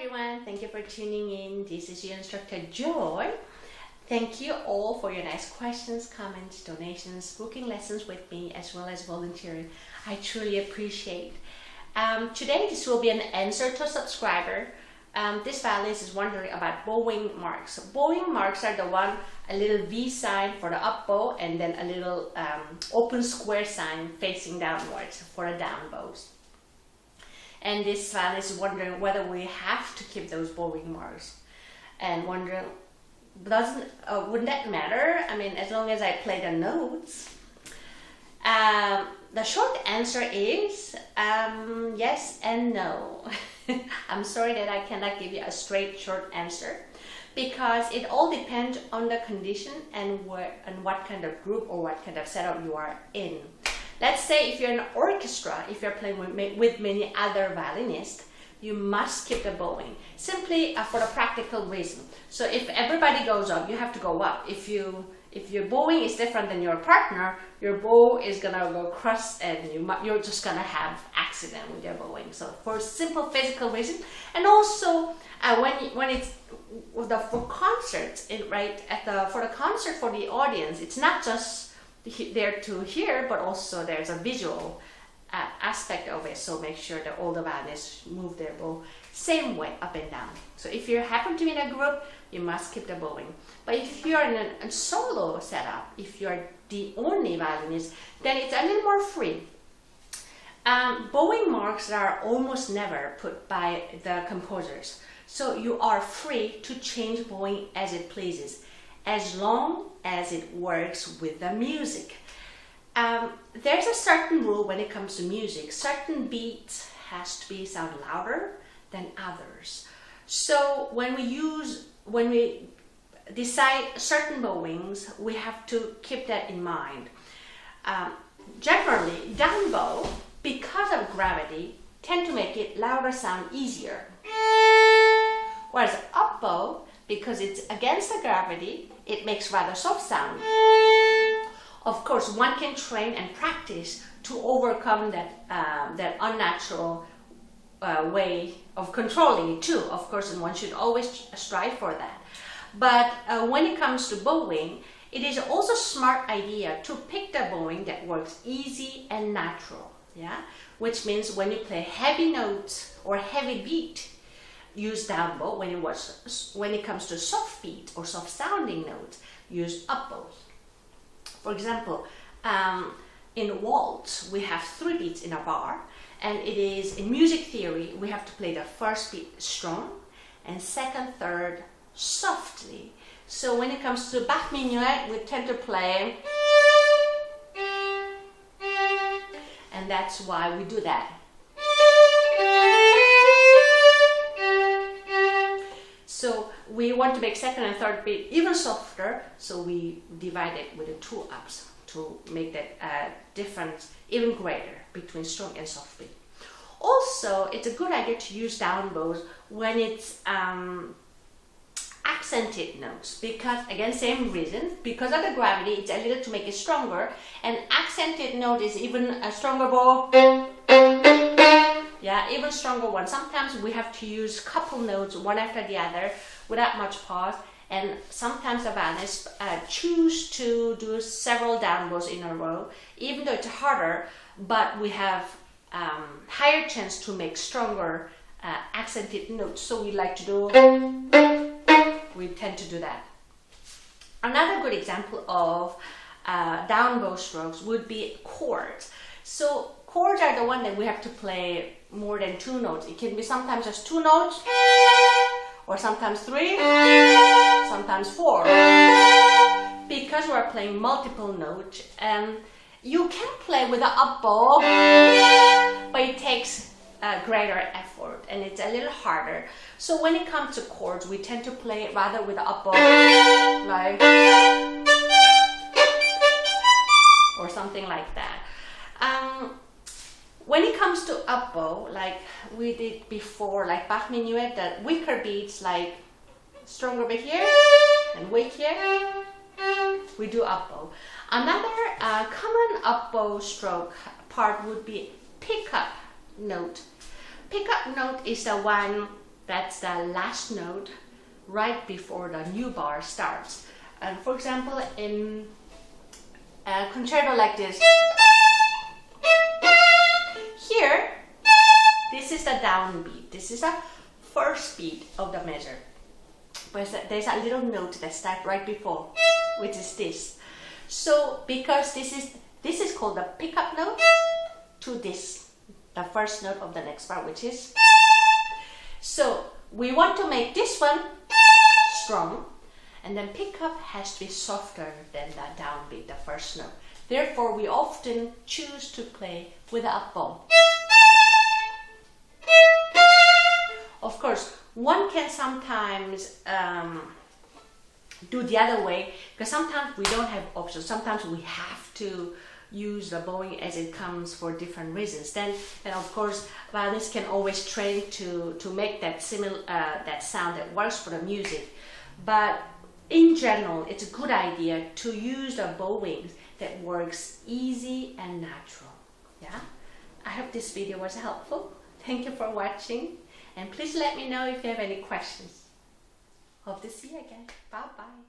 everyone, thank you for tuning in. This is your instructor Joy. Thank you all for your nice questions, comments, donations, booking lessons with me, as well as volunteering. I truly appreciate. Today this will be an answer to a subscriber. This violinist is wondering about bowing marks. Bowing marks are the one, a little V sign for the up bow and then a little open square sign facing downwards for a down bows. And this violinist is wondering whether we have to keep those bowing marks, and wondering, wouldn't that matter? I mean, as long as I play the notes. The short answer is yes and no. I'm sorry that I cannot give you a straight short answer, because it all depends on the condition and what kind of group or what kind of setup you are in. Let's say if you're in an orchestra, if you're playing with many other violinists, you must keep the bowing, simply for a practical reason. So if everybody goes up, you have to go up. If your bowing is different than your partner, your bow is gonna go cross, and you're just gonna have accident with your bowing. So for simple physical reason, and also when it's for concerts, for the concert for the audience, it's not just there to hear, but also there's a visual aspect of it. So make sure that all the violinists move their bow same way up and down. So if you happen to be in a group, you must keep the bowing. But if you're in a solo setup, if you're the only violinist, then it's a little more free. Bowing marks are almost never put by the composers, so you are free to change bowing as it pleases, as long as it works with the music. There's a certain rule when it comes to music. Certain beats has to be sound louder than others. So when we decide certain bowings, we have to keep that in mind. Generally, down bow, because of gravity, tend to make it louder sound easier. Whereas up bow, because it's against the gravity, it makes rather soft sound. Of course, one can train and practice to overcome that unnatural way of controlling it too, of course, and one should always strive for that. But when it comes to bowing, it is also a smart idea to pick the bowing that works easy and natural, yeah? Which means when you play heavy notes or heavy beat, use down bow. When it comes to soft beat or soft sounding notes, use up bows. For example, in waltz, we have 3 beats in a bar, and it is, in music theory, we have to play the first beat strong and second, third softly. So when it comes to Bach minuet, we tend to play, and that's why we do that. So we want to make second and third beat even softer, so we divide it with the 2 ups to make that difference even greater between strong and soft beat. Also, it's a good idea to use down bows when it's accented notes, because again, same reason, because of the gravity, it's a little to make it stronger, and accented note is even a stronger bow. Yeah, even stronger one. Sometimes we have to use couple notes one after the other without much pause, and sometimes the violinists choose to do several down bows in a row, even though it's harder, but we have higher chance to make stronger accented notes, so we like to do, we tend to do that. Another good example of down bow strokes would be chords. So chords are the one that we have to play more than 2 notes. It can be sometimes just 2 notes, or sometimes 3, sometimes 4. Because we're playing multiple notes, you can play with the up bow, but it takes greater effort and it's a little harder. So when it comes to chords, we tend to play rather with the up bow, like, or something like that. When it comes to up bow, like we did before, like Bach minuet, the weaker beats, like stronger bit here and weak here, we do up bow. Another common up bow stroke part would be pickup note. Pickup note is the one That's the last note right before the new bar starts. And for example, in a concerto like this, here, this is the downbeat. This is the first beat of the measure. But there's a little note that starts right before, which is this. So because this is called the pickup note to this, the first note of the next bar, which is. So we want to make this one strong, and then pickup has to be softer than the downbeat, the first note. Therefore, we often choose to play with the up bow. Of course, one can sometimes do the other way, because sometimes we don't have options. Sometimes we have to use the bowing as it comes for different reasons. Then of course, violinists can always train to make that that sound that works for the music. But in general, it's a good idea to use the bowing that works easy and natural. Yeah, I hope this video was helpful. Thank you for watching, and please let me know if you have any questions. Hope to see you again. Bye bye.